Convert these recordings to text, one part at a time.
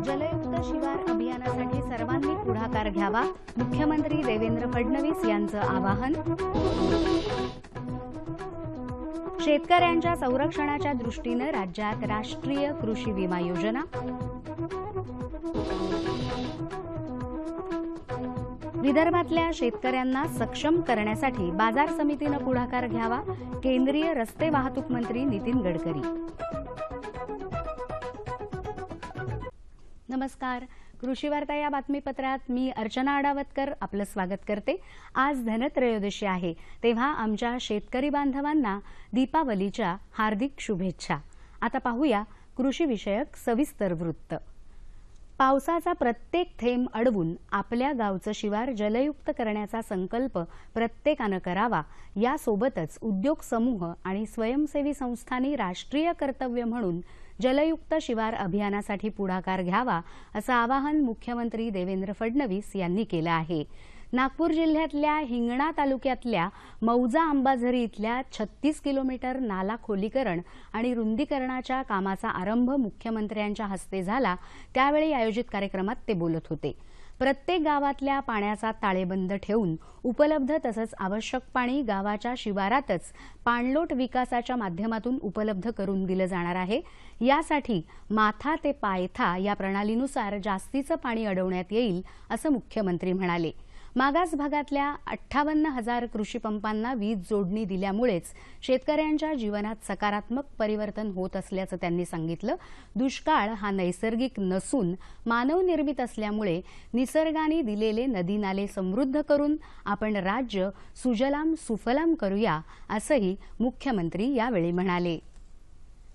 जलयुक्त शिवार अभियानासाठी सर्वांनी पुढाकार घ्यावा, मुख्यमंत्री देवेंद्र फडणवीस यांचं आवाहन. शेतकऱ्यांच्या संरक्षणाच्या दृष्टीनं राज्यात राष्ट्रीय कृषी विमा योजना. विदर्भातल्या शेतकऱ्यांना सक्षम करण्यासाठी बाजार समितीनं पुढाकार घ्यावा, केंद्रीय रस्ते वाहतूक मंत्री नितीन गडकरी. नमस्कार. कृषी वार्ता या बातमीपत्रात मी अर्चना आडावतकर आपलं स्वागत करते. आज धनत्रयोदशी आहे, तेव्हा आमच्या शेतकरी बांधवांना दीपावलीच्या हार्दिक शुभेच्छा. आता पाहूया कृषी विषयक सविस्तर वृत्त. पावसाचा प्रत्येक थेंब अडवून आपल्या गावचं शिवार जलयुक्त करण्याचा संकल्प प्रत्येकानं करावा. यासोबतच उद्योग समूह आणि स्वयंसेवी संस्थांनी राष्ट्रीय कर्तव्य म्हणून जलयुक्त शिवार अभियानासाठी पुढाकार घ्यावा, असं आवाहन मुख्यमंत्री देवेंद्र फडणवीस यांनी केलं आहे. नागपूर जिल्ह्यातल्या हिंगणा तालुक्यातल्या मौजा अंबाझरी इथल्या 36 किलोमीटर नाला खोलीकरण आणि रुंदीकरणाच्या कामाचा आरंभ मुख्यमंत्र्यांच्या हस्ते झाला. त्यावेळी आयोजित कार्यक्रमात ते बोलत होते. प्रत्येक गावातल्या पाण्याचा ताळेबंद ठेवून उपलब्ध तसंच आवश्यक पाणी गावाच्या शिवारातच पाणलोट विकासाच्या माध्यमातून उपलब्ध करून दिलं जाणार आहे. यासाठी माथा ते पायथा या प्रणालीनुसार जास्तीचं पाणी अडवण्यात येईल, असं मुख्यमंत्री म्हणाले. मागास भागातल्या 58,000 कृषी पंपांना वीज जोडणी दिल्यामुळेच शेतकऱ्यांच्या जीवनात सकारात्मक परिवर्तन होत असल्याचं त्यांनी सांगितलं. दुष्काळ हा नैसर्गिक नसून मानवनिर्मित असल्यामुळे निसर्गाने दिलेले नदी नाले समृद्ध करून आपण राज्य सुजलाम सुफलाम करूया, असंही मुख्यमंत्री यावेळी म्हणाले.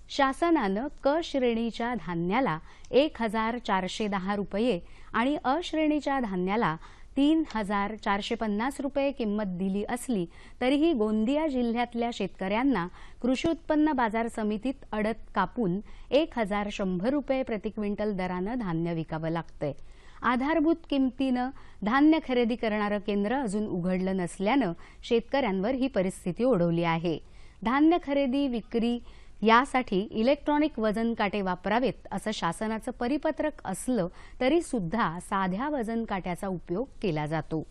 शासनानं क श्रेणीच्या धान्याला 1,410 रुपये आणि अ श्रेणीच्या धान्याला 3,450 रुपये किंमत दिली असली तरीही गोंदिया जिल्ह्यातल्या शेतकऱ्यांना कृषी उत्पन्न बाजार समितीत अडत कापून 1,100 रुपये प्रति क्विंटल दरानं धान्य विकावं लागतंय. आधारभूत किमतीनं धान्य खरेदी करणारं केंद्र अजून उघडलं नसल्यानं शेतकऱ्यांवर ही परिस्थिती ओढवली आहे. धान्य खरेदी विक्री यासाठी इलेक्ट्रॉनिक वजन काटे वापरावेत असं शासनाचं परिपत्रक असलं तरी सुद्धा साध्या वजन काट्याचा उपयोग केला जातो.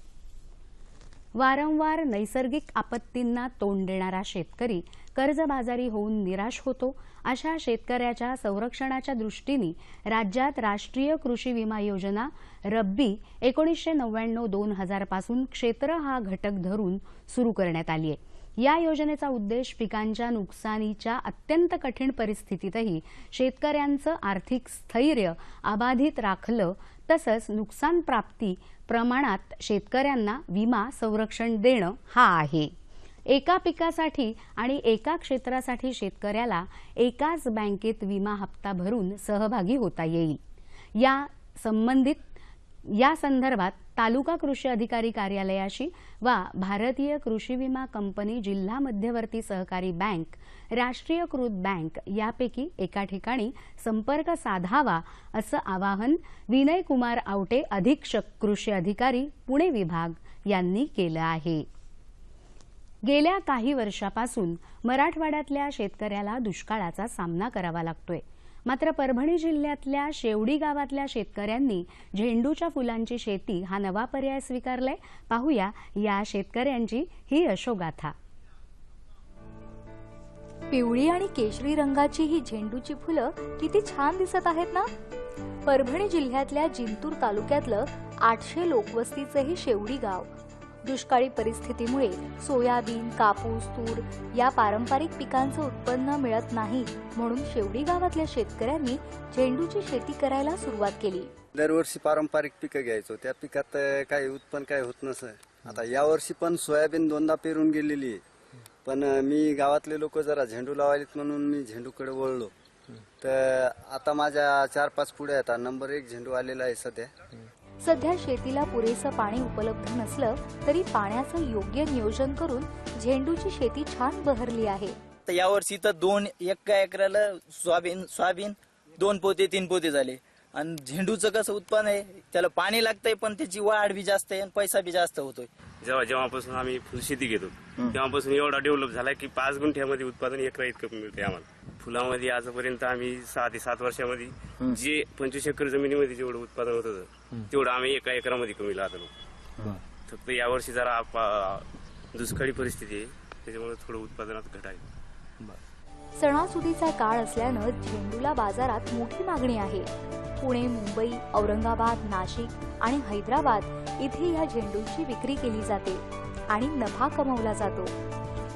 वारंवार नैसर्गिक आपत्तींना तोंड देणारा शेतकरी कर्जबाजारी होऊन निराश होतो. अशा शेतकऱ्याच्या संरक्षणाच्या दृष्टीने राज्यात राष्ट्रीय कृषी विमा योजना रब्बी 1999-2000 पासून क्षेत्र हा घटक धरून सुरू करण्यात आली आहे. या योजनेचा उद्देश पिकांच्या नुकसानीच्या अत्यंत कठीण परिस्थितीतही शेतकऱ्यांचं आर्थिक स्थैर्य अबाधित राखलं तसंच नुकसान प्राप्ती प्रमाणात शेतकऱ्यांना विमा संरक्षण देणं हा आहे. एका पिकासाठी आणि एका क्षेत्रासाठी शेतकऱ्याला एकाच बँकेत विमा हप्ता भरून सहभागी होता येईल. या संदर्भात तालुका कृषी अधिकारी कार्यालयाशी वा भारतीय कृषी विमा कंपनी जिल्हा मध्यवर्ती सहकारी बँक राष्ट्रीयकृत बँक यापैकी एका ठिकाणी संपर्क साधावा, असं आवाहन विनय कुमार आवटे अधीक्षक कृषी अधिकारी पुणे विभाग यांनी केलं आहे. गेल्या काही वर्षापासून मराठवाड्यातल्या शेतकऱ्याला दुष्काळाचा सामना करावा लागतोय. मात्र परभणी जिल्ह्यातल्या शेवडी गावातल्या शेतकऱ्यांनी झेंडूच्या फुलांची शेती हा नवा पर्याय स्वीकारलाय. पाहूया या शेतकऱ्यांची ही यशोगाथा. पिवळी आणि केशरी रंगाची ही झेंडूची फुलं किती छान दिसत आहेत ना. परभणी जिल्ह्यातल्या जिंतूर तालुक्यातलं 800 लोकवस्तीचं हे शेवडी गाव दुष्काळी परिस्थितीमुळे सोयाबीन, कापूस, तूर या पारंपरिक पिकांचं उत्पन्न मिळत नाही, म्हणून शेवडी गावातल्या शेतकऱ्यांनी झेंडूची शेती करायला सुरुवात केली. दरवर्षी पारंपरिक पिकं घ्यायचो, त्या पिकात काही उत्पन्न काय होत नसं. आता यावर्षी पण सोयाबीन 2दा पेरून गेलेली आहे, पण मी गावातले लोक जरा झेंडू लावायलेत म्हणून मी झेंडूकडे वळलो. तर आता माझ्या 4-5 पुढे आता नंबर 1 झेंडू आलेला आहे सध्या. सध्या शेतीला पुरेसं पाणी उपलब्ध नसलं तरी पाण्याचं योग्य नियोजन करून झेंडूची शेती छान बहरली आहे. यावर्षी तर 2 एका एकराला सोयाबीन 2 पोते 3 पोते झाले. आणि झेंडूचं कसं उत्पन्न आहे, त्याला पाणी लागतंय पण त्याची वाढ बी जास्त आहे आणि पैसा बी जास्त होतोय. जेव्हापासून आम्ही फुलशेती घेतो तेव्हापासून एवढा डेव्हलप झाला की 5 गुंठ्यामध्ये उत्पादन एकरा इतकं मिळते आम्हाला. फुलामध्ये आजपर्यंत आम्ही 6 ते 7 वर्षामध्ये जे 25 एकर जमिनीमध्ये जेवढं उत्पादन होत होतं तेवढं आम्ही एका एकरामध्ये कमी लावतो. फक्त यावर्षी जरा दुष्काळी परिस्थिती आहे, त्याच्यामुळे थोडं उत्पादनात घट आहे. सणासुदीचा काळ असल्यानं झेंडूला बाजारात मोठी मागणी आहे. पुणे, मुंबई, औरंगाबाद, नाशिक आणि हैदराबाद इथे या झेंडूची विक्री केली जाते आणि नफा कमवला जातो.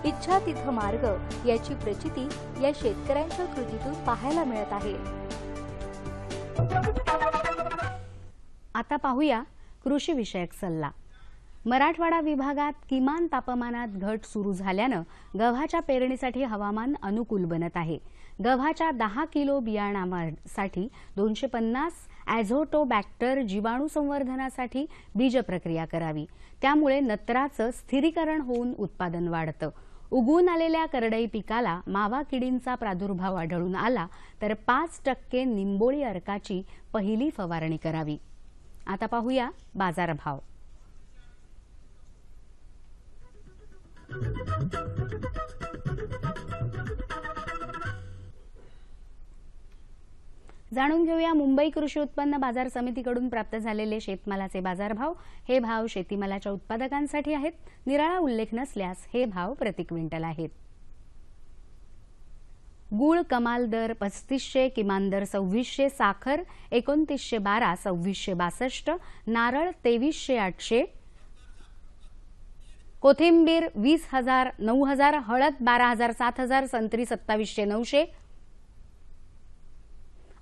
इच्छा तिथं मार्ग याची प्रचिती या शेतकऱ्यांच्या कृतीतून पाहायला मिळत आहे. आता पाहूया कृषी विषयक सल्ला. मराठवाडा विभागात किमान तापमानात घट सुरू झाल्यानं गव्हाच्या पेरणीसाठी हवामान अनुकूल बनत आहे. गव्हाच्या 10 किलो बियाणासाठी 250 ॲझोटोबॅक्टर जीवाणू संवर्धनासाठी बीज प्रक्रिया करावी. त्यामुळे नत्राचं स्थिरीकरण होऊन उत्पादन वाढतं. उगवून आलेल्या करडई पिकाला मावा किडींचा प्रादुर्भाव आढळून आला तर 5% निंबोळी अर्काची पहिली फवारणी करावी. आता पाहूया बाजारभाव. जाणून घेऊया मुंबई कृषी उत्पन्न बाजार समितीकडून प्राप्त झालेले शेतमालाचे बाजारभाव. हे भाव शेतीमालाच्या उत्पादकांसाठी आहेत. निराळा उल्लेख नसल्यास हे भाव प्रति क्विंटल आहेत. गूळ कमाल दर 3500, किमान दर 2600, साखर 2912, 2662, नारळ 2300-800, कोथिंबीर 20,000, 9,000, हळद 12,000, 7,000, संत्री 2700-900,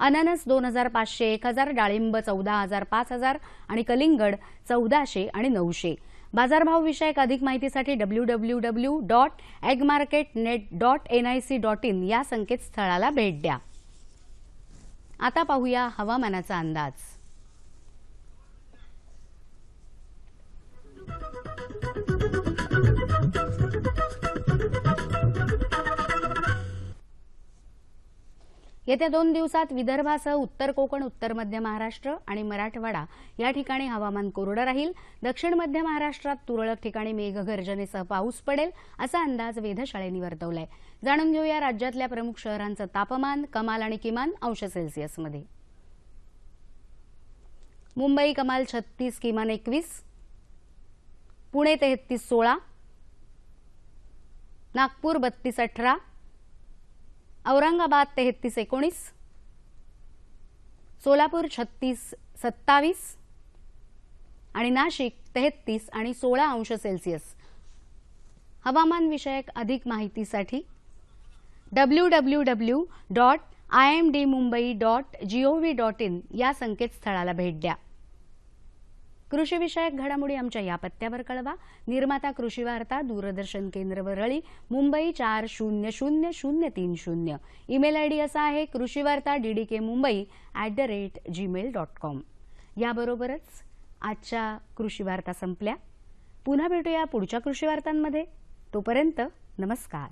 अननस 2,500, 1,000, डाळिंब 14,000, 5,000 आणि कलिंगड 1,400 आणि 900. बाजारभाव विषयक अधिक माहितीसाठी www.agmarketnet.nic.in या संकेतस्थळाला भेट द्या. आता पाहूया हवामानाचा अंदाज. येत्या 2 दिवसात विदर्भासह उत्तर कोकण, उत्तर मध्य महाराष्ट्र आणि मराठवाडा या ठिकाणी हवामान कोरडं राहील. दक्षिण मध्य महाराष्ट्रात तुरळक ठिकाणी मेघगर्जनेसह पाऊस पडेल असा अंदाज वेधशाळेने वर्तवलाय. जाणून घेऊया राज्यातल्या प्रमुख शहरांचं तापमान कमाल आणि किमान अंश सेल्सिअसमध्ये. मुंबई कमाल 36, किमान 21, पुणे 33-16, नागपूर 32-18, औरंगाबाद 33-19, सोलापूर 36-27 आणि नाशिक 33 आणि 16 अंश सेल्सिअस. हवामान विषयक अधिक माहितीसाठी www.imdmumbai.gov.in या संकेतस्थळाला भेट द्या. कृषी विषयक घडामोडी आमच्या या पत्त्यावर कळवा. निर्माता कृषी वार्ता, दूरदर्शन केंद्र वरळी, मुंबई 400030. ईमेल आयडी असा आहे कृषीवार्ता@ddkmumbai@gmail.com. याबरोबरच आजच्या कृषी वार्ता संपल्या. पुन्हा भेटूया पुढच्या कृषी वार्तांमध्ये. तोपर्यंत नमस्कार.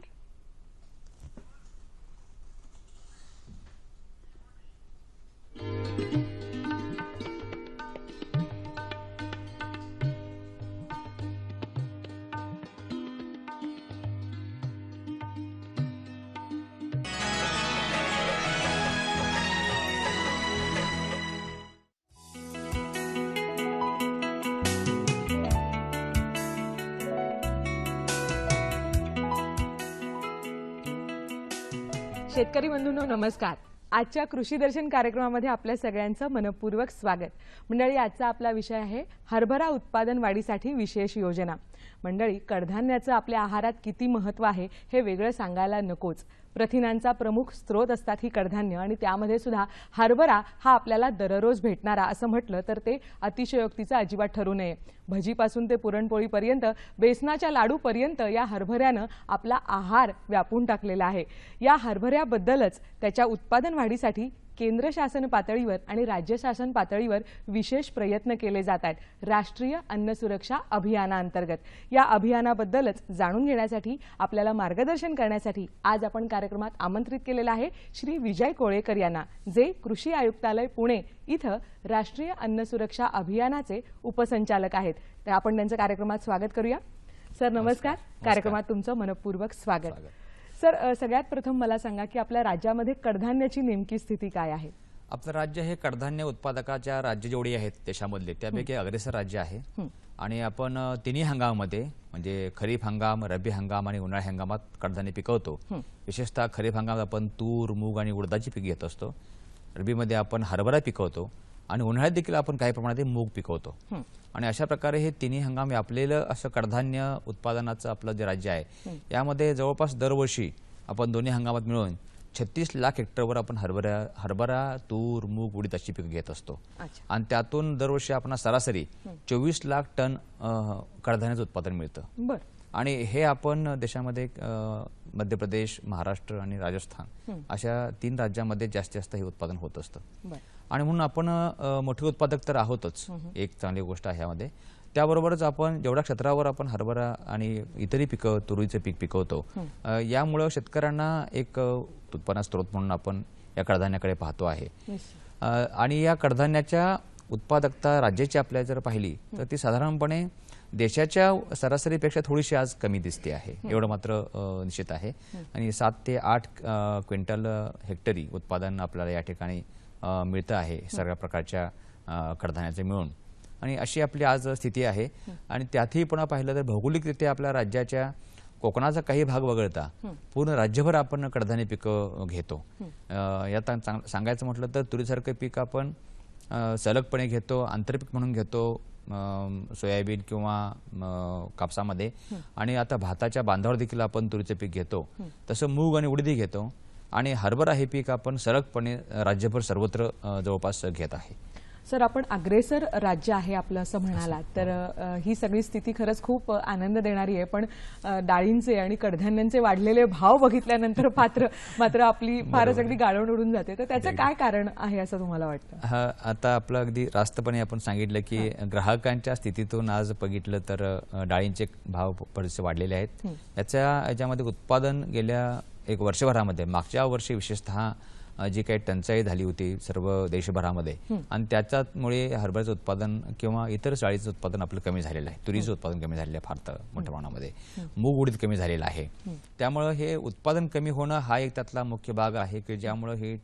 शेतकरी बंधूंनो नमस्कार. आजच्या कृषी दर्शन कार्यक्रमामध्ये आपल्या सगळ्यांचं मनपूर्वक स्वागत. मंडळी, आजचा आपला विषय आहे हरभरा उत्पादन वाढीसाठी विशेष योजना. मंडळी, कडधान्याचं आपल्या आहारात किती महत्त्व आहे हे वेगळं सांगायला नकोच. प्रथिनांचा प्रमुख स्रोत असतात ही कडधान्य आणि त्यामध्ये सुद्धा हरभरा हा आपल्याला दररोज भेटणारा असं म्हटलं तर ते अतिशयोक्तीचं अजिबात ठरू नये. भजीपासून ते पुरणपोळीपर्यंत, बेसनाच्या लाडूपर्यंत या हरभऱ्यानं आपला आहार व्यापून टाकलेला आहे. या हरभऱ्याबद्दलच त्याच्या उत्पादन वाढीसाठी केंद्र शासन पातळीवर आणि राज्य शासन पातळीवर विशेष प्रयत्न केले जात आहेत राष्ट्रीय अन्न सुरक्षा अभियानाअंतर्गत। या अभियानाबद्दलच जाणून घेण्यासाठी आपल्याला मार्गदर्शन करण्यासाठी आज आपण कार्यक्रमात आमंत्रित केलेला आहे श्री विजय कोळेकर यांना, जे कृषी आयुक्तालय पुणे इथं राष्ट्रीय अन्न सुरक्षा अभियानाचे उपसंचालक आहेत। तर आपण त्यांचं कार्यक्रमात स्वागत करूया। सर नमस्कार, कार्यक्रमात तुमचं मनपूर्वक स्वागत। सर सगळ्यात प्रथम मला सांगा की आपल्या राज्यामध्ये कडधान्याची नेमकी स्थिती काय आहे? आपलं राज्य हे कडधान्य उत्पादकाच्या राज्य जेवढी आहेत देशामधले त्यापैकी अग्रेसर राज्य आहे आणि आपण तिन्ही हंगामामध्ये म्हणजे खरीप हंगाम, रब्बी हंगाम आणि उन्हाळी हंगामात कडधान्य पिकवतो। विशेषतः खरीप हंगामात आपण तूर, मूग आणि उडदाची पीक घेत असतो। रब्बीमध्ये आपण हरभरा पिकवतो आणि उन्हाळ्यात देखील आपण काही प्रमाणात मूग पिकवतो आणि अशा प्रकारे हे तिन्ही हंगाम व्यापलेलं असं कडधान्य उत्पादनाचं आपलं जे राज्य आहे यामध्ये जवळपास दरवर्षी आपण दोन्ही हंगामात मिळून 36 लाख हेक्टरवर आपण हरभरा, तूर, मूग, उडीद अशी पिकं घेत असतो आणि त्यातून दरवर्षी आपण सरासरी 24 लाख टन कडधान्याचं उत्पादन मिळतं। आणि हे आपण देशामध्ये मध्य प्रदेश, महाराष्ट्र आणि राजस्थान अशा 3 राज्यांमध्ये जास्तीत जास्त हे उत्पादन होत असतं आणि म्हणून आपण मोठे उत्पादक तर आहोतच, एक चांगली गोष्ट आहे यामध्ये। त्याबरोबरच आपण जेवढ्या क्षेत्रावर आपण हरभरा आणि इतरही पिकं, तुरीचे पीक पिकवतो यामुळे शेतकऱ्यांना एक उत्पन्न स्रोत म्हणून आपण या कडधान्याकडे पाहतो आहे आणि या कडधान्याच्या उत्पादकता राज्याची आपल्या जर पाहिली तर ती साधारणपणे देशाच्या सरासरीपेक्षा थोडीशी आज कमी दिसते आहे, एवढं मात्र निश्चित आहे आणि 7 ते 8 क्विंटल हेक्टरी उत्पादन आपल्याला या ठिकाणी मिळतं आहे सगळ्या प्रकारच्या कडधान्याचे मिळून आणि अशी आपली आज स्थिती आहे। आणि त्यातही पुन्हा पाहिलं तर भौगोलिकरित्या आपल्या राज्याच्या कोकणाचा काही भाग वगळता पूर्ण राज्यभर आपण कडधान्य पिकं घेतो। यात सांगायचं म्हटलं तर तुरीसारखं पीक आपण सलगपणे घेतो, आंतरपीक म्हणून घेतो सोयाबीन किंवा कापसामध्ये आणि आता भाताच्या बांधावर देखील आपण तुरीचे पीक घेतो, तसं मूग आणि उडीदही घेतो आणि हरभरा हे पीक आपण सलगपणे राज्यभर सर्वत्र जवळपास घेत आहे। सर आपण अग्रेसर राज्य आहे आपलं असं म्हणालात तर ही सगळी स्थिती खरंच खूप आनंद देणारी आहे, पण डाळींचे आणि कडधान्यांचे वाढलेले भाव बघितल्यानंतर मात्र आपली फारच अगदी गाळण उडून जाते। तर त्याचं काय कारण आहे असं तुम्हाला वाटतं? आता आपलं अगदी रास्तपणे आपण सांगितलं की ग्राहकांच्या स्थितीतून आज बघितलं तर डाळींचे भाव बरेचसे वाढलेले आहेत। याच्यामध्ये उत्पादन गेल्या एक वर्षभरामध्ये मागच्या वर्षी विशेषतः जी काही टंचाई झाली होती सर्व देशभरामध्ये आणि त्याच्यामुळे हरभऱ्याचं उत्पादन किंवा इतर डाळीचं उत्पादन आपलं कमी झालेलं आहे, तुरीचं उत्पादन कमी झालेलं आहे फार मोठ्या प्रमाणामध्ये, मूग उडीद कमी झालेलं आहे। त्यामुळे हे उत्पादन कमी होणं हा एक त्यातला मुख्य भाग आहे की ज्यामुळे हे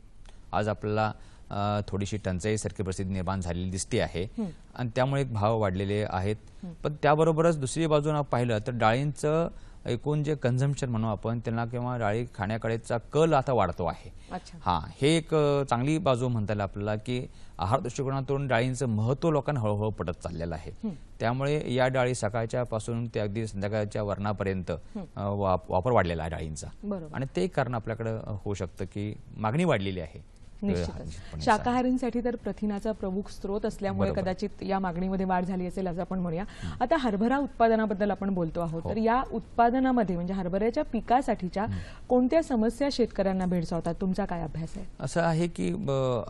आज आपल्याला थोडीशी टंचाईसारखी परिस्थिती निर्माण झालेली दिसते आहे आणि त्यामुळे भाव वाढलेले आहेत। पण त्याबरोबरच दुसरी बाजूने पाहिलं तर डाळींचं एकूण जे कन्झम्पशन म्हणू आपण त्यांना किंवा डाळी खाण्याकडेचा कल आता वाढतो आहे। हे एक चांगली बाजू म्हणता येईल आपल्याला की आहार दृष्टिकोनातून डाळींचं महत्त्व लोकांना हळूहळू पडत चाललेलं आहे। त्यामुळे या डाळी सकाळच्या पासून ते अगदी संध्याकाळच्या वर्णापर्यंत वापर वाढलेला आहे डाळींचा आणि ते कारण आपल्याकडे होऊ शकतं की मागणी वाढलेली आहे। निश्चितच शाकाहारींसाठी तर प्रथिनाचा प्रमुख स्रोत असल्यामुळे कदाचित या मागणीमध्ये वाढ झाली असेल असं आपण म्हणूया। आता हरभरा उत्पादनाबद्दल आपण बोलतो आहोत तर या उत्पादनामध्ये म्हणजे हरभऱ्याच्या पिकासाठीच्या कोणत्या समस्या शेतकऱ्यांना भेडसावतात, तुमचा काय अभ्यास आहे? असं आहे की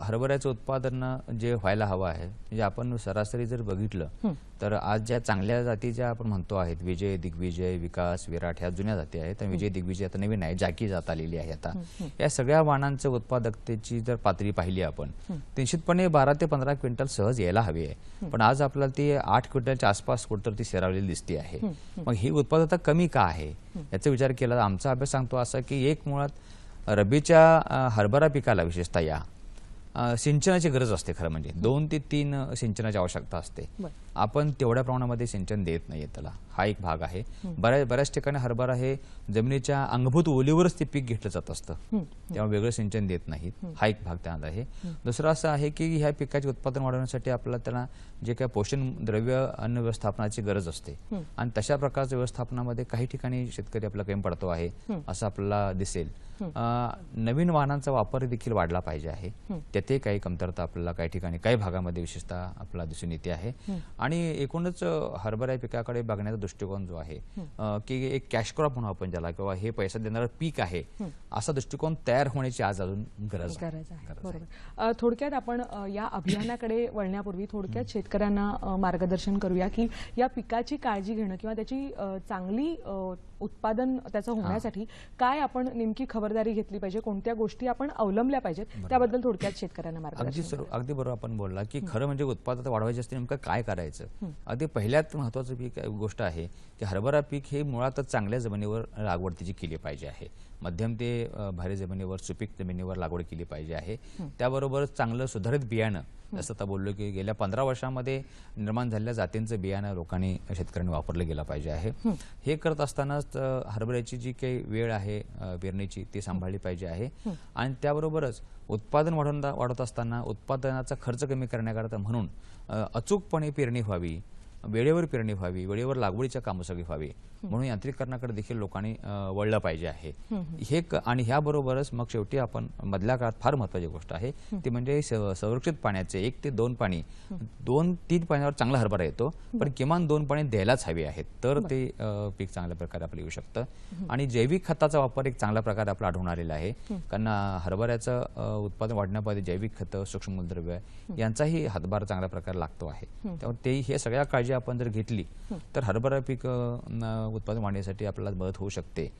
हरभऱ्याचं उत्पादन जे व्हायला हवं आहे म्हणजे आपण सरासरी जर बघितलं तर आज ज्या चांगल्या जाती ज्या आपण म्हणतो आहेत विजय, दिग्विजय, विकास, विराट ह्या जुन्या जाती आहेत आणि विजय दिग्विजय आता नवीन आहे, जाकी जात आलेली आहे। आता या सगळ्या वाणांचं उत्पादकतेची जर पातळी पाहिली आपण निश्चितपणे 12 ते 15 क्विंटल सहज यायला हवी आहे, पण आज आपल्याला ती 8 क्विंटलच्या आसपास कुठेतरी ती शेरावलेली दिसते आहे। मग ही उत्पादकता कमी का आहे याचा विचार केला तर आमचा अभ्यास सांगतो असा की एक मुळात रब्बीच्या हरभरा पिकाला विशेषतः या सिंचनाची गरज असते। खरं म्हणजे 2 ते 3 सिंचनाची आवश्यकता असते, आपण तेवढ्या प्रमाणामध्ये सिंचन देत नाहीये त्याला, हा एक भाग आहे। बऱ्याच ठिकाणी हरभरा हे जमिनीच्या अंगभूत ओलीवरच ते पीक घेतलं जात असतं, तेव्हा वेगळं सिंचन देत नाहीत, हा एक भाग त्यात आहे। दुसरा असं आहे की ह्या पिकाचे उत्पादन वाढवण्यासाठी आपल्याला त्याला जे काही पोषण द्रव्य अन्न व्यवस्थापनाची गरज असते आणि तशा प्रकारच्या व्यवस्थापनामध्ये काही ठिकाणी शेतकरी आपल्याला कमी पडतो आहे असं आपल्याला दिसेल। नवीन वाहनांचा वापर देखील वाढला पाहिजे आहे, त्यातही काही कमतरता आपल्याला काही ठिकाणी काही भागामध्ये विशेषतः आपल्याला दिसून येते आहे आणि एकूणच हरभरा पिकाकडे बघण्याचा दृष्टिकोन जो आहे की एक कॅश क्रॉप म्हणू आपण ज्याला, किंवा हे पैसा देणारं पीक आहे, असा दृष्टिकोन तयार होण्याची आज अजून गरज आहे. बरोबर. थोडक्यात आपण या अभियानाकडे वळण्यापूर्वी थोडक्यात शेतकऱ्यांना मार्गदर्शन करूया की या पिकाची काळजी घेणं किंवा त्याची चांगली उत्पादन त्याचं होण्यासाठी काय आपण नेमकी खबरदारी घेतली पाहिजे, कोणत्या गोष्टी आपण अवलंबल्या पाहिजेत, त्याबद्दल थोडक्यात शेतकऱ्यांना मार्गदर्शन. अगदी बरोबर आपण बोलला की खरं म्हणजे उत्पादन वाढवायचे असते नेमकं काय करायचं. अगदी पहिल्यात महत्वाचं पीक गोष्ट आहे की हरभरा पीक हे मुळातच चांगल्या जमिनीवर लागवड त्याची केली पाहिजे आहे. मध्यम ते भारी जमिनीवर, सुपीक जमिनीवर लागवड केली पाहिजे आहे. त्याबरोबरच चांगलं सुधारित बियाणं, जसं आता बोललो की गेल्या 15 वर्षामध्ये निर्माण झालेल्या जातींचं बियाणं लोकांनी, शेतकऱ्यांनी वापरलं गेलं पाहिजे आहे. हे करत असतानाच हरभऱ्याची जी काही वेळ आहे पेरणीची ती सांभाळली पाहिजे आहे. आणि त्याबरोबरच उत्पादन वाढवत असताना उत्पादनाचा खर्च कमी करण्याकरता म्हणून अचूकपणे पेरणी व्हावी, वेळेवर पेरणी व्हावी, वेळेवर लागवडीच्या कामं सगळी व्हावी म्हणून यांत्रिकीकरणाकडे देखील लोकांनी वळलं पाहिजे आहे. हे आणि ह्याबरोबरच मग शेवटी आपण मधल्या काळात फार महत्त्वाची गोष्ट आहे ती म्हणजे संरक्षित पाण्याचे 1 ते 2 पाणी, 2-3 पाण्यावर चांगला हरभरा येतो, पण किमान 2 पाणी द्यायलाच हवी आहेत, तर ते पीक चांगल्या प्रकारे आपलं येऊ शकतं. आणि जैविक खताचा वापर एक चांगल्या प्रकारे आपला आढळून आलेला आहे, कारण हरभऱ्याचं उत्पादन वाढण्यामध्ये जैविक खतं, सूक्ष्म मूलद्रव्य यांचाही हातभार चांगल्या प्रकारे लागतो आहे. त्यामुळे हे सगळ्या काळजी आपण जर घेतली तर हरभरा पीक उत्पादन वाढण्यासाठी आपल्याला मदत होऊ शकते.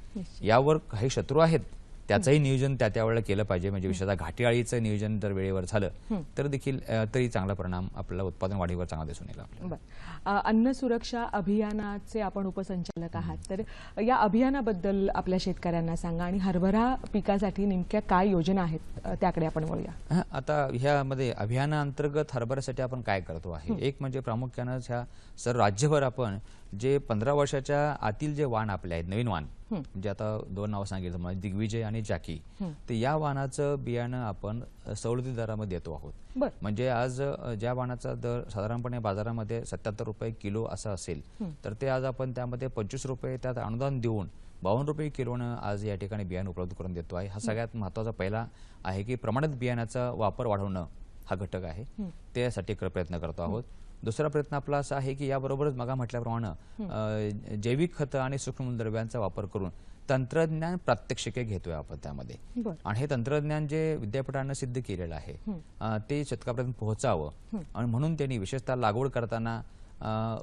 यावर काही शत्रू आहेत, त्याचंही नियोजन त्यावेळेला केलं पाहिजे. म्हणजे विशेषतः घाटी अळीचं नियोजन जर वेळेवर झालं तर देखील तरी चांगला परिणाम आपल्याला उत्पादन वाढीवर चांगला दिसून येईल आपल्याला. अन्न सुरक्षा अभियानाचे आपण उपसंचालक आहात, तर या अभियानाबद्दल आपल्या शेतकऱ्यांना सांगा आणि हरभरा पिकासाठी नेमक्या काय योजना आहेत त्याकडे आपण वळूया. आता ह्यामध्ये अभियानाअंतर्गत हरभऱ्यासाठी आपण काय करतो आहे, एक म्हणजे प्रामुख्यानं ह्या सर राज्यभर आपण जे 15 वर्षाच्या आतील जे वाण आपले आहेत, नवीन वाण, म्हणजे आता 2 नावं सांगितलं म्हणजे दिग्विजय आणि जॅकी, तर या वाणाचं बियाणं आपण सवलती दरामध्ये देतो आहोत. म्हणजे आज ज्या वाणाचा दर साधारणपणे बाजारामध्ये 77 रुपये किलो असा असेल तर ते आज आपण त्यामध्ये 25 रुपये त्यात अनुदान देऊन 52 रुपये किलोनं आज या ठिकाणी बियाणं उपलब्ध करून देतो आहे. हा सगळ्यात महत्त्वाचा पहिला आहे की प्रमाणित बियाण्याचा वापर वाढवणं हा घटक आहे, त्यासाठी प्रयत्न करतो आहोत. दुसरा प्रयत्न आपला असा आहे की याबरोबरच मग म्हटल्याप्रमाणे जैविक खतं आणि सूक्ष्म मूलद्रव्यांचा वापर करून तंत्रज्ञान प्रात्यक्षिके घेतोय आपण त्यामध्ये. आणि हे तंत्रज्ञान जे विद्यापीठानं सिद्ध केलेलं आहे ते शेतकऱ्यापर्यंत पोहोचावं आणि म्हणून त्यांनी विशेषतः लागवड करताना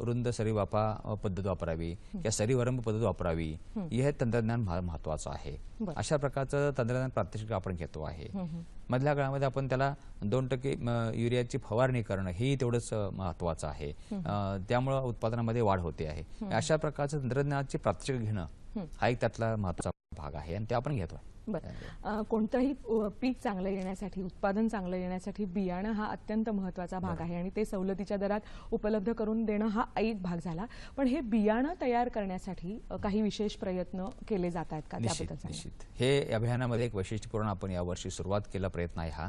रुंद सरी वाफा पद्धत वापरावी किंवा सरी वरंब पद्धत वापरावी, हे तंत्रज्ञान महत्वाचं आहे. अशा प्रकारचं तंत्रज्ञान प्रात्यक्षिक आपण घेतो आहे. मधल्या काळामध्ये आपण त्याला 2% युरियाची फवारणी करणं हे तेवढंच महत्वाचं आहे, त्यामुळं उत्पादनामध्ये वाढ होते आहे. अशा प्रकारचं तंत्रज्ञानाची प्रात्यक्षिक घेणं हा एक त्यातला महत्वाचा भाग आहे आणि ते आपण घेतोय. कोणतंही पीक चांगलं येण्यासाठी, उत्पादन चांगलं येण्यासाठी बियाणं हा अत्यंत महत्त्वाचा भाग आहे आणि ते सवलतीच्या दरात उपलब्ध करून देणं हा एक भाग झाला. पण हे बियाणं तयार करण्यासाठी काही विशेष प्रयत्न केले जात आहेत का, त्याबद्दल? निश्चित हे अभियानामध्ये एक वैशिष्ट्यपूर्ण आपण यावर्षी सुरुवात केला प्रयत्न आहे हा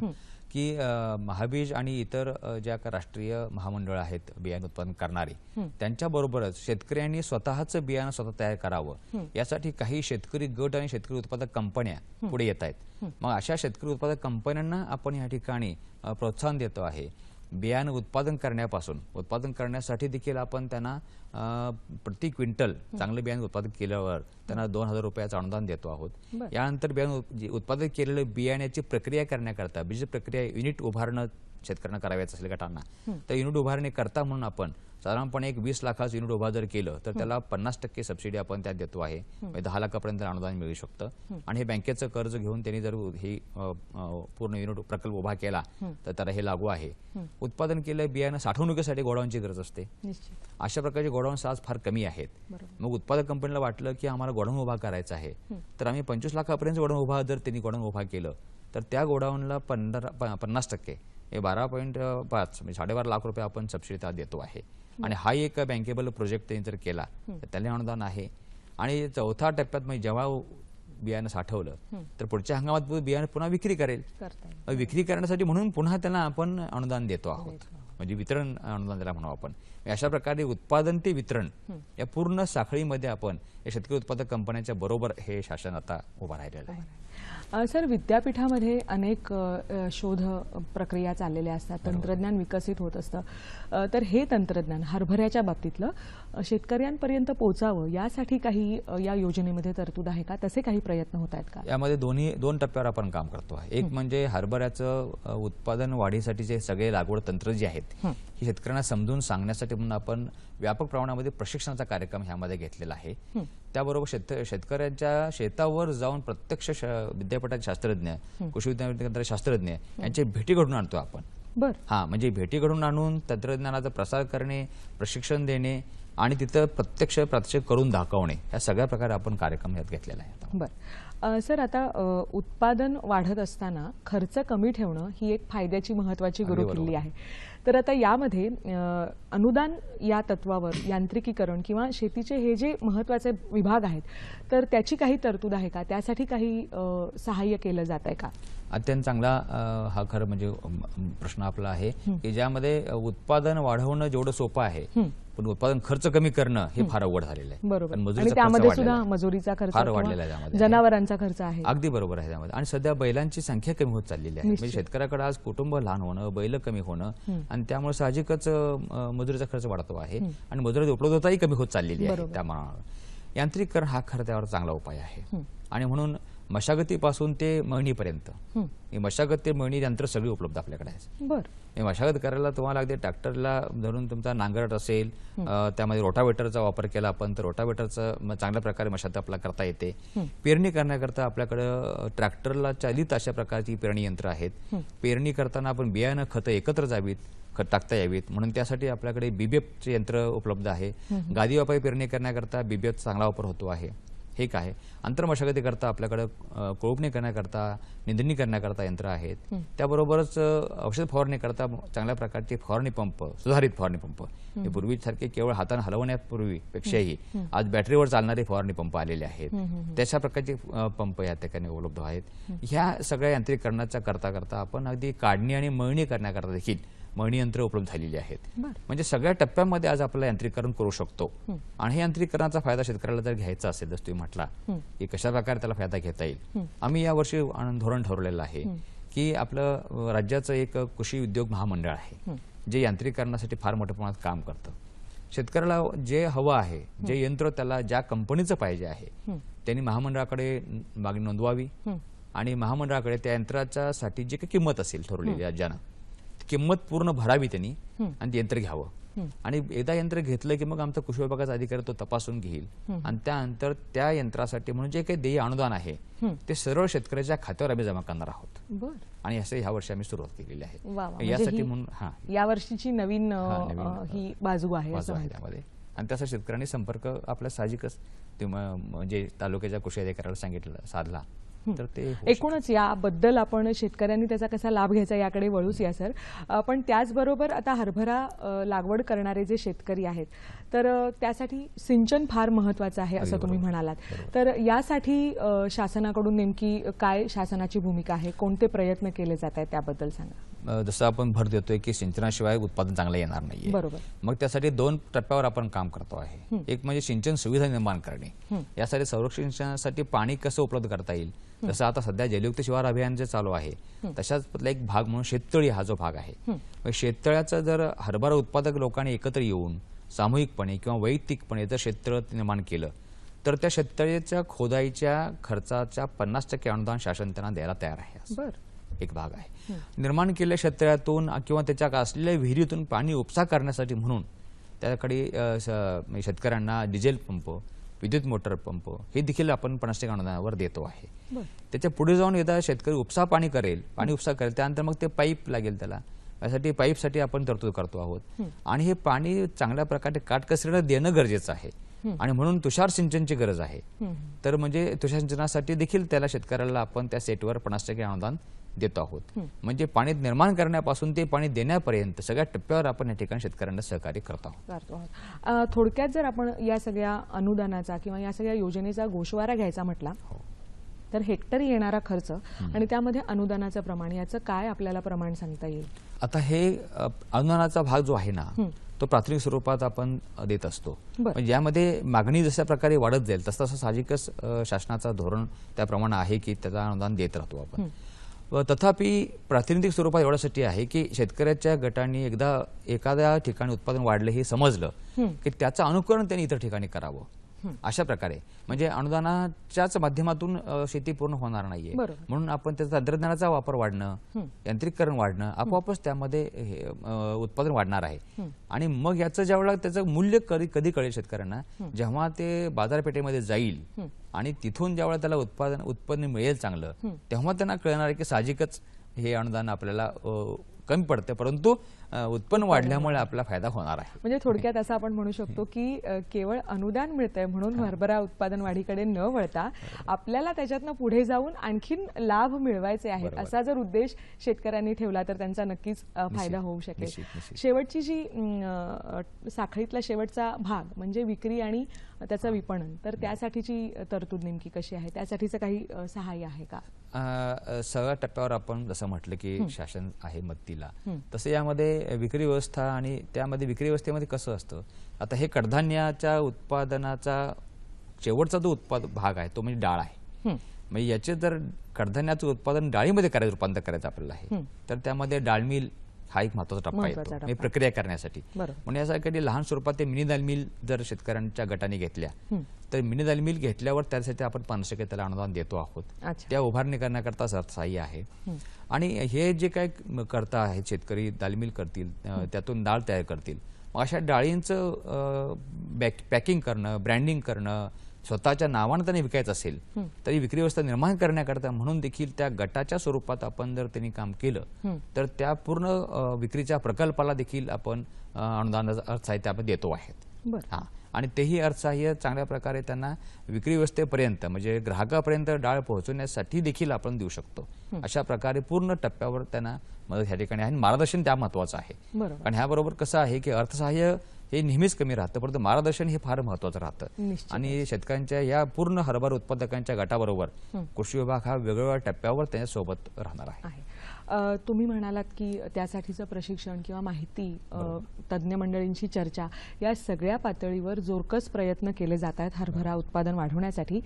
की महाबीज आणि इतर ज्या राष्ट्रीय महामंडळ आहेत बियाणं उत्पादन करणारी, त्यांच्याबरोबरच शेतकऱ्यांनी स्वतःचं बियाणं स्वतः तयार करावं यासाठी काही शेतकरी गट आणि शेतकरी उत्पादक कंपन्या पुढे येत आहेत. मग अशा शेतकरी उत्पादक कंपन्यांना आपण या ठिकाणी प्रोत्साहन देतो आहे. बियाणं उत्पादन करण्यासाठी देखील आपण त्यांना प्रति क्विंटल चांगलं बियाणं उत्पादन केल्यावर त्यांना 2000 रुपयाचं अनुदान देतो आहोत. यानंतर बियाणं उत्पादन केलेलं बियाण्याची प्रक्रिया करण्याकरता, बीज प्रक्रिया युनिट उभारणं शेतकऱ्यांना करायचं असेल गटांना, तर युनिट उभारणी करता म्हणून आपण साधारणपणे एक 20 लाखाचं युनिट उभा जर केलं तर त्याला 50% सबसिडी आपण त्यात देतो आहे. 10 लाखापर्यंत अनुदान मिळू शकतं. आणि हे बँकेचं कर्ज घेऊन त्यांनी जर हे पूर्ण युनिट प्रकल्प उभा केला तर त्याला हे लागू आहे. उत्पादन केलं बियाणं साठवणुकीसाठी गोडाऊनची गरज असते. अशा प्रकारचे गोडाऊन्स आज फार कमी आहेत. मग उत्पादक कंपनीला वाटलं की आम्हाला गोडाऊन उभा करायचा आहे, तर आम्ही 25 लाखापर्यंत गोडाऊन उभा जर त्यांनी गोडाऊन उभा केलं तर त्या गोडाऊनला 50% हे 12.5 म्हणजे 12.5 लाख रुपये आपण सबसिडी त्यात देतो आहे. आणि हा एक बँकेबल प्रोजेक्ट त्यांनी जर केला तर त्याला अनुदान आहे. आणि चौथ्या टप्प्यात म्हणजे जेव्हा बियाणं साठवलं तर पुढच्या हंगामात बियाणं पुन्हा विक्री करेल. विक्री करण्यासाठी म्हणून पुन्हा त्यांना आपण अनुदान देतो आहोत, म्हणजे वितरण अनुदान त्याला म्हणू आपण. अशा प्रकारे उत्पादन ते वितरण या पूर्ण साखळीमध्ये आपण या शेतकरी उत्पादक कंपन्यांच्या बरोबर हे शासन आता उभं राहिलेलं आहे. सर, विद्यापीठामध्ये अनेक शोध प्रक्रिया चाललेल्या असतात, तंत्रज्ञान विकसित होत असतं. तर हे तंत्रज्ञान हरभऱ्याच्या बाबतीतलं शेतकऱ्यांपर्यंत पोहोचावं यासाठी काही या योजनेमध्ये तरतूद आहे का? तसे काही प्रयत्न होत आहेत का? यामध्ये दोन टप्प्यावर आपण काम करतो आहे. एक म्हणजे हरभऱ्याचं उत्पादन वाढीसाठीचे सगळे लागवड तंत्र जे आहेत ही शेतकऱ्यांना समजून सांगण्यासाठी म्हणून आपण व्यापक प्रमाणामध्ये प्रशिक्षणाचा कार्यक्रम ह्यामध्ये घेतलेला आहे. त्याबरोबर शेतकऱ्यांच्या शेतावर जाऊन प्रत्यक्ष विद्यापीठाचे शास्त्रज्ञ, कृषी विज्ञान शास्त्रज्ञ यांचे भेटी घडून आणतो आपण. म्हणजे भेटी घडून आणून तंत्रज्ञानाचा प्रसार करणे, प्रशिक्षण देणे आणि तिथं प्रत्यक्ष प्रात्यक्षिक करून दाखवणे या सगळ्या प्रकारे आपण कार्यक्रम यात घेतलेला आहे. सर, आता उत्पादन वाढत असताना खर्च कमी ठेवणं ही एक फायद्याची महत्वाची गुरुकिल्ली आहे. तर आता यामध्ये अनुदान या तत्वावर यांत्रिकीकरण किंवा शेतीचे हे जे महत्वाचे विभाग आहेत तर त्याची काही तरतूद आहे का? त्यासाठी काही सहाय्य केलं जात आहे का? अत्यंत चांगला हा खरं म्हणजे प्रश्न आपला आहे की ज्यामध्ये उत्पादन वाढवणं जेवढं सोपं आहे पण उत्पादन खर्च कमी करणं हे फार अवघड झालेलं आहे. बरोबर. आणि त्यामध्ये सुद्धा मजुरीचा खर्च फार वाढलेला आहे, त्यामध्ये जनावरांचा खर्च आहे. अगदी बरोबर आहे त्यामध्ये. आणि सध्या बैलांची संख्या कमी होत चाललेली आहे. म्हणजे शेतकऱ्याकडे आज कुटुंब लहान होणं, बैल कमी होणं आणि त्यामुळे साहजिकच मजुरीचा खर्च वाढतो आहे आणि मजुरीची उपलब्धताही कमी होत चाललेली आहे. त्यामुळे यांत्रिकीकरण हा खरं त्यावर चांगला उपाय आहे. आणि म्हणून मशागतीपासून ते मळणीपर्यंत मशागत ते मळणी यंत्र सगळी उपलब्ध आपल्याकडे आहे. मशागत करायला तुम्हाला अगदी ट्रॅक्टरला धरून तुमचा नांगरट असेल, त्यामध्ये रोटावेटरचा वापर केला आपण तर रोटावेटरचा चांगल्या प्रकारे मशागत आपल्याला करता येते. पेरणी करण्याकरता आपल्याकडे ट्रॅक्टरला चालित अशा प्रकारची पेरणी यंत्र आहेत. पेरणी करताना आपण बियाणं खतं एकत्र जावीत, खत टाकता यावीत म्हणून त्यासाठी आपल्याकडे बीबीएफचे यंत्र उपलब्ध आहे. गादी वापाई पेरणी करण्याकरता बीबीएफचा चांगला वापर होतो आहे. हे काय आंतरमशागती करता आपल्याकडे कोळपणी करण्याकरता, निंदणी करण्याकरता यंत्र आहेत. त्याबरोबरच औषध फवारणी करता चांगल्या प्रकारचे फवारणी पंप, सुधारित फवारणी पंप हे पूर्वीसारखे केवळ हाताने हलवण्यापूर्वी पेक्षाही आज बॅटरीवर चालणारे फवारणी पंप आलेले आहेत. त्याच्या प्रकारचे पंप या ठिकाणी उपलब्ध आहेत. ह्या सगळ्या यांत्रिकीकरणाचा करता आपण अगदी काढणी आणि मळणी करण्याकरता देखील मळणी यंत्र उपलब्ध झालेली आहेत. म्हणजे सगळ्या टप्प्यामध्ये आज आपल्याला यांत्रिकीकरण करू शकतो. आणि हे यांत्रिकीकरणाचा फायदा शेतकऱ्याला जर घ्यायचा असेल जसं तुम्ही म्हटला की कशा प्रकारे त्याला फायदा घेता येईल, आम्ही यावर्षी धोरण ठरवलेलं आहे की आपलं राज्याचं एक कृषी उद्योग महामंडळ आहे जे यांत्रिकीकरणासाठी फार मोठ्या प्रमाणात काम करतं. शेतकऱ्याला जे हवं आहे, जे यंत्र त्याला ज्या कंपनीचं पाहिजे आहे त्यांनी महामंडळाकडे मागणी नोंदवावी आणि महामंडळाकडे त्या यंत्राच्या साठी जी काही किंमत असेल ठरवलेली राज्यानं किंमत पूर्ण भरावी त्यांनी आणि ते यंत्र घ्यावं. आणि एकदा यंत्र घेतलं की मग आमचा कृषी विभागाचा अधिकारी तो तपासून घेईल आणि त्यानंतर त्या यंत्रासाठी म्हणून जे काही देय अनुदान आहे ते सरळ शेतकऱ्याच्या खात्यावर आम्ही जमा करणार आहोत. आणि असं ह्या वर्षी आम्ही सुरुवात केलेली आहे. यासाठी म्हणून या वर्षीची नवीन ही बाजू आहे त्यामध्ये. आणि त्याचा शेतकऱ्यांनी संपर्क आपल्या साहजिकच म्हणजे तालुक्याच्या कृषी अधिकाऱ्याला सांगितलं साधला तर ते एकूणच याबद्दल आपण शेतकऱ्यांनी त्याचा कसा लाभ घ्यायचा याकडे वळूच या सर. पण त्याचबरोबर आता हरभरा लागवड करणारे जे शेतकरी आहेत तर त्यासाठी सिंचन फार महत्वाचं आहे असं तुम्ही म्हणालात. तर यासाठी शासनाकडून नेमकी काय शासनाची भूमिका आहे, कोणते प्रयत्न केले जात आहेत त्याबद्दल सांगा. जसं आपण भर देतोय की सिंचनाशिवाय उत्पादन चांगलं येणार नाहीये. बरोबर. मग त्यासाठी 2 टप्प्यावर आपण काम करतो आहे. एक म्हणजे सिंचन सुविधा निर्माण करणे. यासाठी संरक्षणासाठी पाणी कसं उपलब्ध करता येईल. जसं आता सध्या जलयुक्त शिवार अभियान जे चालू आहे तशाच एक भाग म्हणून शेततळी हा जो भाग आहे. शेततळ्याचं जर हरभरा उत्पादक लोकांनी एकत्र येऊन सामूहिकपणे किंवा वैयक्तिकपणे जर शेततळ निर्माण केलं तर त्या शेततळ्याच्या खोदाईच्या खर्चाच्या 50% अनुदान शासन त्यांना द्यायला तयार आहे. एक भाग आहे. निर्माण केलेल्या शेततळ्यातून किंवा त्याच्या असलेल्या विहिरीतून पाणी उपसा करण्यासाठी म्हणून त्याकडे शेतकऱ्यांना डिझेल पंप, विद्युत मोटर पंप हे देखील आपण 50% अनुदानावर देतो आहे. त्याच्या पुढे जाऊन एकदा शेतकरी उपसा पाणी उपसा करेल त्यानंतर मग ते पाईप लागेल त्याला. यासाठी पाईपसाठी आपण तरतूद करतो आहोत. आणि हे पाणी चांगल्या प्रकारे काटकसरीनं देणं गरजेचं आहे आणि म्हणून तुषार सिंचनची गरज आहे. तर म्हणजे तुषार सिंचनासाठी देखील त्याला शेतकऱ्याला आपण त्या सेटवर 50% अनुदान देतो आहोत. म्हणजे पाणी निर्माण करण्यापासून ते पाणी देण्यापर्यंत सगळ्या टप्प्यावर आपण या ठिकाणी शेतकऱ्यांना सहकार्य करत आहोत. थोडक्यात जर आपण या सगळ्या अनुदानाचा किंवा या सगळ्या योजनेचा गोषवारा घ्यायचा म्हटला तर हेक्टरी येणारा खर्च आणि त्यामध्ये अनुदानाचं प्रमाण याचं काय आपल्याला प्रमाण सांगता येईल? आता हे अनुदानाचा भाग जो आहे ना तो प्राथमिक स्वरूपात आपण देत असतो. बरं. म्हणजे यामध्ये मागणी जशा प्रकारे वाढत जाईल तसं तसं साहजिकच शासनाचा धोरण त्याप्रमाणे आहे की त्याचा अनुदान देत राहतो आपण. तथापि प्रातिनिधिक स्वरूपात एवढ्यासाठी आहे की शेतकऱ्याच्या गटाने एखाद्या ठिकाणी उत्पादन वाढलं हे समजलं की त्याचं अनुकरण त्यांनी इतर ठिकाणी करावं. अशा प्रकारे म्हणजे अनुदानाच्याच माध्यमातून शेती पूर्ण होणार नाहीये. बरोबर. म्हणून आपण त्याचा तंत्रज्ञानाचा वापर वाढणं, यांत्रिकीकरण वाढणं, आपोआपच त्यामध्ये उत्पादन वाढणार आहे. आणि मग याचं ज्यावेळेला त्याचं मूल्य कधी कळेल शेतकऱ्यांना, जेव्हा ते बाजारपेठेमध्ये जाईल आणि तिथून ज्यावेळेला त्याला उत्पन्न मिळेल चांगलं, तेव्हा त्यांना कळणार आहे की साहजिकच हे अनुदान आपल्याला कमी पडते, परंतु उत्पन्न वाढल्यामुळे आपला फायदा होणार आहे. म्हणजे थोडक्यात असं आपण म्हणू शकतो की केवळ अनुदान मिळतंय म्हणून हरभरा उत्पादन वाढीकडे न वळता आपल्याला त्याच्यातनं पुढे जाऊन आणखीन लाभ मिळवायचे आहेत, असा जर उद्देश शेतकऱ्यांनी ठेवला तर त्यांचा नक्कीच फायदा होऊ शकेल. शेवटची जी साखळीतला शेवटचा भाग म्हणजे विक्री आणि त्याचं विपणन, तर त्यासाठीची तरतूद नेमकी कशी आहे, त्यासाठीचं काही सहाय्य आहे का? सगळ्या टप्प्यावर आपण जसं म्हटलं की शासन आहे मदतीला, तसं यामध्ये विक्री व्यवस्था आणि त्यामध्ये विक्री व्यवस्थेमध्ये कसं असतं, आता हे कडधान्याच्या उत्पादनाचा शेवटचा जो भाग आहे तो म्हणजे डाळ आहे. म्हणजे याचे जर कडधान्याचं उत्पादन डाळीमध्ये रूपांतर करायचं आपल्याला आहे, तर त्यामध्ये डाळ मिल हा एक महत्वाचा टप्पा येतो म्हणजे प्रक्रिया करण्यासाठी. म्हणजे यासाठी लहान स्वरूपात ते मिनी दाल मिल जर शेतकऱ्यांच्या गटाने घेतल्या तर मिनी दाल मिल घेतल्यावर त्यासाठी आपण 500 त्याला अनुदान देतो आहोत. त्या उभारणी करण्याकरता अर्थसहाय्य आहे. आणि हे जे काय करता आहेत शेतकरी दाल मिल करतील, त्यातून डाळ तयार करतील, मग अशा डाळींचं पॅकिंग करणं, ब्रँडिंग करणं, स्वतःच्या नावानं त्यांनी विकायचं असेल तरी विक्री व्यवस्था निर्माण करण्याकरता म्हणून देखील त्या गटाच्या स्वरूपात आपण जर त्यांनी काम केलं तर त्या पूर्ण विक्रीच्या प्रकल्पाला देखील आपण अनुदान अर्थसहाय्य आपण देतो आहेत. हा, आणि तेही अर्थसहाय्य चांगल्या प्रकारे त्यांना विक्री व्यवस्थेपर्यंत म्हणजे ग्राहकापर्यंत डाळ पोहोचवण्यासाठी देखील आपण देऊ शकतो. अशा प्रकारे पूर्ण टप्प्यावर त्यांना मदत ह्या ठिकाणी आहे. मार्गदर्शन त्या महत्वाचं आहे. कारण ह्याबरोबर कसं आहे की अर्थसहाय्य हे नेहमीच कमी राहतं, परंतु मार्गदर्शन हे फार महत्वाचं राहतं. आणि शेतकऱ्यांच्या या पूर्ण हरभरा उत्पादकांच्या गटाबरोबर कृषी विभाग हा वेगवेगळ्या टप्प्यावर त्यांच्यासोबत राहणार आहे. तुम्ही म्हणालात की त्यासाठीचं प्रशिक्षण किंवा माहिती, तज्ज्ञ मंडळींची चर्चा, या सगळ्या पातळीवर जोरकस प्रयत्न केले जात आहेत हरभरा उत्पादन वाढवण्यासाठी.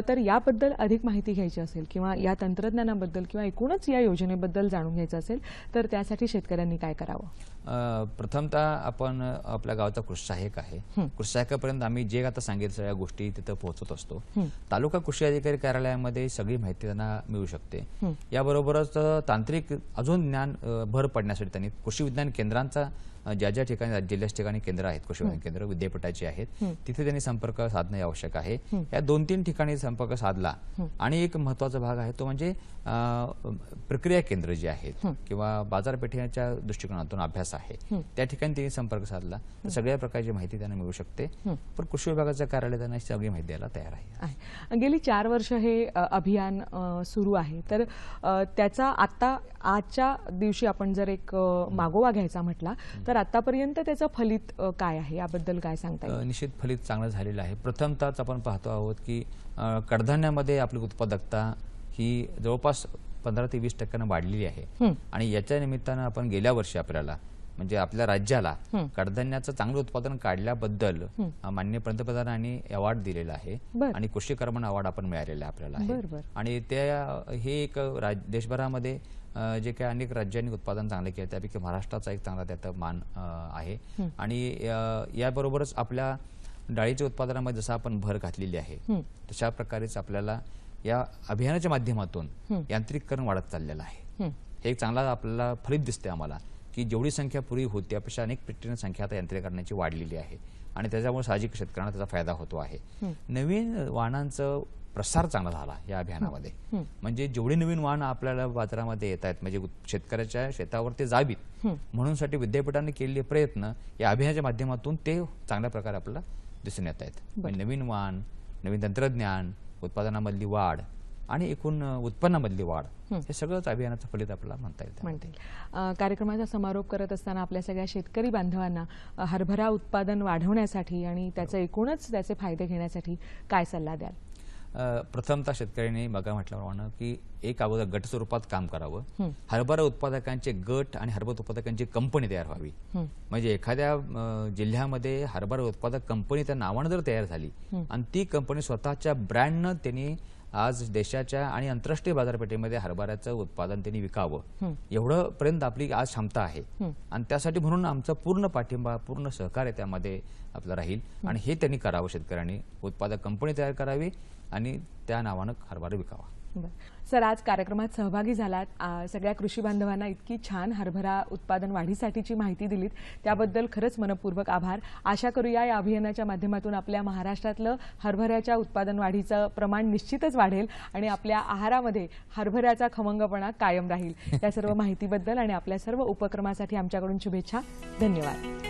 तर याबद्दल अधिक माहिती घ्यायची असेल किंवा या तंत्रज्ञानाबद्दल किंवा एकूणच या योजनेबद्दल जाणून घ्यायचं असेल तर त्यासाठी शेतकऱ्यांनी काय करावं? प्रथमतः आपण आपल्या गावाचा कृषी सहाय्यक आहे. कृषी सहाय्यकापर्यंत आम्ही जे आता सांगितलं सगळ्या गोष्टी तिथं पोहोचत असतो. तालुका कृषी अधिकारी कार्यालयामध्ये सगळी माहिती त्यांना मिळू शकते. याबरोबरच तांत्रिक अजून ज्ञान भर पडण्यासाठी त्यांनी कृषी विज्ञान केंद्रांचा ज्या ज्या ठिकाणी जिल्ह्याच्या ठिकाणी केंद्र आहेत, कृषी विज्ञान केंद्र विद्यापीठाची आहेत, तिथे त्यांनी संपर्क साधणे आवश्यक आहे. या 2-3 ठिकाणी संपर्क साधला. आणि एक महत्वाचा भाग आहे तो म्हणजे प्रक्रिया केंद्र जे आहेत किंवा बाजारपेठेच्या दृष्टिकोनातून अभ्यास आहे त्या ठिकाणी त्यांनी संपर्क साधला तर सगळ्या प्रकारची माहिती त्यांना मिळू शकते. पण कृषी विभागाचं कार्यालय त्यांना सगळी माहिती द्यायला तयार आहे. गेली 4 वर्ष हे अभियान सुरू आहे, तर त्याचा आजच्या दिवशी आपण जर एक मागोवा घ्यायचा म्हटला तर आतापर्यंत त्याचं फलित काय आहे, याबद्दल काय सांगता येईल? निश्चित फलित चांगलं झालेलं आहे. प्रथमतःच आपण पाहतो आहोत की कडधान्यामध्ये आपली उत्पादकता ही जवळपास 15 ते 20% वाढलेली आहे. आणि याच्या निमित्तानं आपण गेल्या वर्षी आपल्याला म्हणजे आपल्या राज्याला कडधान्याचं चांगलं उत्पादन काढल्याबद्दल माननीय पंतप्रधानांनी अवॉर्ड दिलेला आहे आणि कृषी कर्मण अवॉर्ड आपण मिळालेला आपल्याला. आणि हे एक देशभरामध्ये जे काही अनेक राज्यांनी उत्पादन चांगले केले त्यापैकी महाराष्ट्राचा एक चांगला त्याचा मान आहे. आणि याबरोबरच आपल्या डाळीच्या उत्पादनामध्ये जसं आपण भर घातलेली आहे तशा प्रकारेच आपल्याला या अभियानाच्या माध्यमातून यांत्रिकीकरण वाढत चाललेलं आहे. हे एक चांगला आपल्याला फलित दिसते आम्हाला की जेवढी संख्या पूर्वी होती त्यापेक्षा अनेक पटीने संख्या आता यांत्रिकीकरणाची वाढलेली आहे आणि त्याच्यामुळे साहजिक शेतकऱ्यांना त्याचा फायदा होतो आहे. नवीन वाहनांचं प्रसार चांगला झाला या अभियानामध्ये. म्हणजे जेवढी नवीन वाहनं आपल्याला बाजारामध्ये येत आहेत म्हणजे शेतकऱ्याच्या शेतावर ते जावीत म्हणूनसाठी विद्यापीठाने केलेले प्रयत्न या अभियानाच्या माध्यमातून ते चांगल्या प्रकारे आपल्याला दिसून येत आहेत. नवीन वाहन, नवीन तंत्रज्ञान, उत्पादनामधली वाढ आणि एकूण उत्पन्नामधली वाढ हे सगळंच अभियानाचं फलित आपल्याला म्हणता येईल. कार्यक्रमाचा समारोप करत असताना आपल्या सगळ्या शेतकरी बांधवांना हरभरा उत्पादन वाढवण्यासाठी आणि त्याचे एकूणच त्याचे फायदे घेण्यासाठी काय सल्ला द्याल? प्रथमतः शेतकऱ्यांनी बघा म्हटल्याप्रमाणे की एक अगोदर गट स्वरूपात काम करावं. हरभरा उत्पादकांचे गट आणि हरभरा उत्पादकांची कंपनी तयार व्हावी. म्हणजे एखाद्या जिल्ह्यामध्ये हरभरा उत्पादक कंपनी त्या नावानं जर तयार झाली आणि ती कंपनी स्वतःच्या ब्रँडनं त्यांनी आज देशाच्या आणि आंतरराष्ट्रीय बाजारपेठेमध्ये हरभऱ्याचं उत्पादन त्यांनी विकावं, एवढं पर्यंत आपली आज क्षमता आहे. आणि त्यासाठी म्हणून आमचा पूर्ण पाठिंबा, पूर्ण सहकार्य त्यामध्ये आपलं राहील. आणि हे त्यांनी करावं. शेतकऱ्यांनी उत्पादक कंपनी तयार करावी आणि त्या नावानं हरभरा विकावा. सर, आज कार्यक्रमात सहभागी झालात. सगळ्या कृषी बांधवांना इतकी छान हरभरा उत्पादन वाढीसाठीची माहिती दिलीत त्याबद्दल खरंच मनपूर्वक आभार. आशा करूया या अभियानाच्या माध्यमातून आपल्या महाराष्ट्रातलं हरभऱ्याच्या उत्पादन वाढीचं प्रमाण निश्चितच वाढेल आणि आपल्या आहारामध्ये हरभऱ्याचा खमंगपणा कायम राहील. या सर्व माहितीबद्दल आणि आपल्या सर्व उपक्रमासाठी आमच्याकडून शुभेच्छा. धन्यवाद.